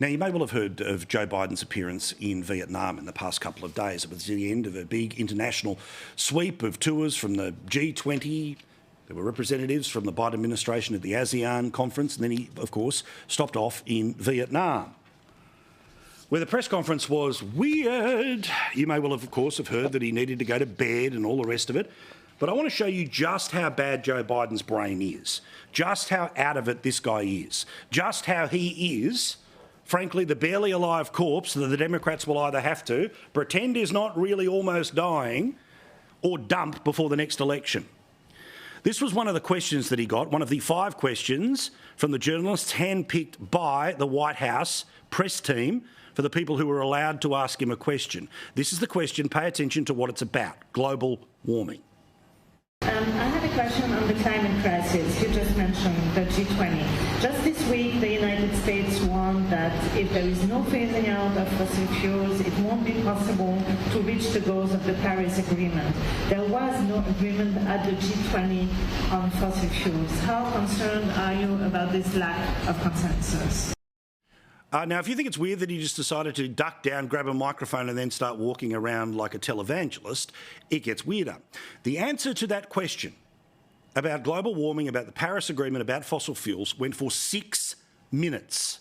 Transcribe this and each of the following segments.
Now, you may well have heard of Joe Biden's appearance in Vietnam in the past couple of days. It was the end of a big international sweep of tours from the G20. There were representatives from the Biden administration at the ASEAN conference, and then he, of course, stopped off in Vietnam, where the press conference was weird. You may well have, of course, have heard that he needed to go to bed and all the rest of it. But I want to show you just how bad Joe Biden's brain is, just how out of it this guy is, just how he is, frankly, the barely alive corpse that the Democrats will either have to pretend is not really almost dying or dump before the next election. This was one of the questions that he got, one of the 5 questions from the journalists handpicked by the White House press team for the people who were allowed to ask him a question. This is the question. Pay attention to what it's about: global warming. I have a question on the climate crisis. You just mentioned the G20. Just this week, the United States warned that if there is no phasing out of fossil fuels, it won't be possible to reach the goals of the Paris Agreement. There was no agreement at the G20 on fossil fuels. How concerned are you about this lack of consensus? Now, if you think it's weird that he just decided to duck down, grab a microphone and then start walking around like a televangelist, it gets weirder. The answer to that question about global warming, about the Paris Agreement, about fossil fuels went for 6 minutes.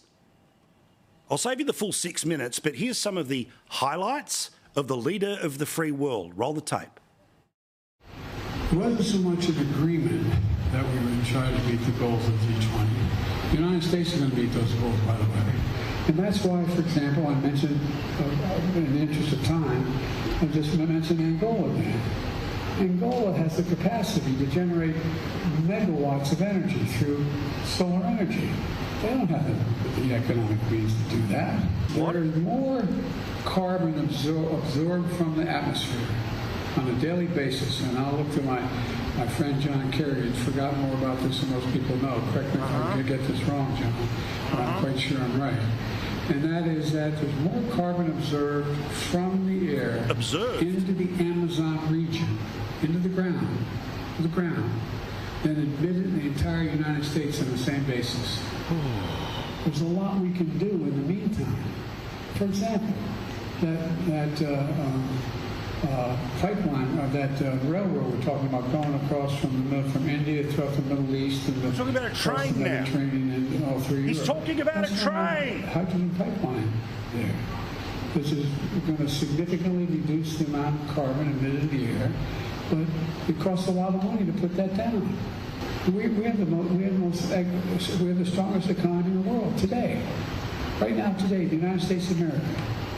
I'll save you the full 6 minutes, but here's some of the highlights of the leader of the free world. Roll the tape. It wasn't so much an agreement that we would try to meet the goals of G20. The United States is going to meet those goals, by the way. And that's why, for example, I mentioned, in the interest of time, I just mentioned Angola there. Angola has the capacity to generate megawatts of energy through solar energy. They don't have the economic means to do that. There is more carbon absorbed from the atmosphere on a daily basis, and I'll look to my friend John Kerry, who's forgotten more about this than most people know. Correct me if I get this wrong, John, but I'm quite sure I'm right. And that is that there's more carbon observed from the air into the Amazon region, into the ground, than admitted in the entire United States on the same basis. There's a lot we can do in the meantime. For example, that pipeline, that railroad we're talking about going across from India throughout the Middle East and the talking about a train now. And all through He's Europe. talking about a train. Hydrogen pipeline there. This is going to significantly reduce the amount of carbon emitted in the air, but it costs a lot of money to put that down. We have the strongest economy in the world today. Right now, today, the United States of America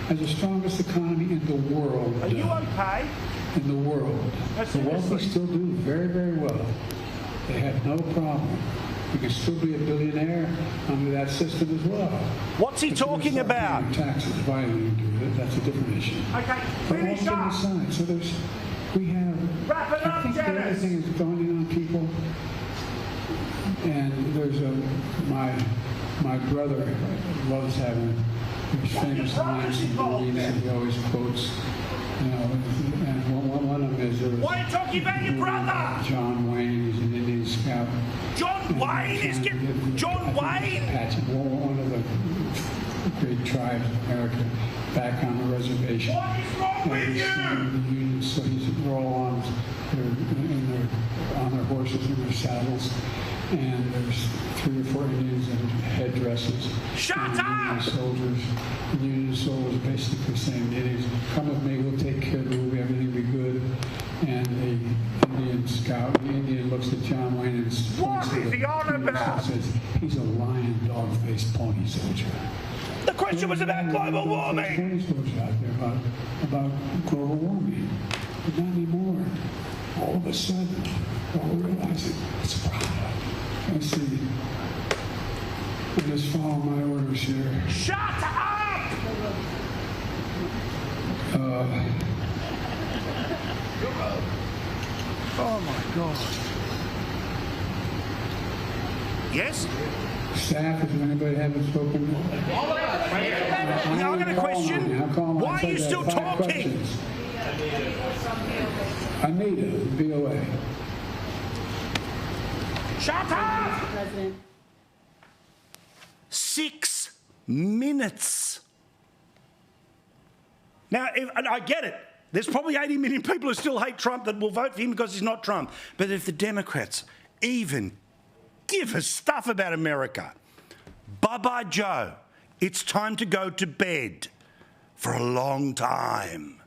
has the strongest economy in the world. Are you okay? In the world. The wealthy still do very, very well. They have no problem. You can still be a billionaire under that system as well. What's he talking about? Taxes, violating it. That's a different issue. Okay, finish up. Aside, so we have. Wrap it up, I think Dennis. everything is going in on people, and there's my brother loves having these famous lines in the movie that he always quotes. You know, and one of them is. Why are you talking about your brother? John Wayne, he's an Indian scout. John Wayne is John Wayne. One of the great tribes of America, back on the reservation. What is wrong with you? So they're all on their horses and their saddles, and there's 3 or 4 Indians in headdresses. Shut up! The Union soldiers basically saying, the Indians, come with me, we'll take care of you, everything will be good. And the Indian scout, the Indian looks at John Wayne and what is he on about? Says, he's a lion, dog-faced pony soldier. The question was about global warming. Pony soldiers out there about global warming. But not anymore. All of a sudden, we're all realizing it's a problem. I see. I just follow my orders here. Shut up! Oh my God. Yes? Staff, if anybody haven't spoken. Now I've got a question. Why are you still talking? Anita, VOA. Shut up! 6 minutes. Now, and I get it. There's probably 80 million people who still hate Trump that will vote for him because he's not Trump. But if the Democrats even give a stuff about America, bye-bye, Joe. It's time to go to bed for a long time.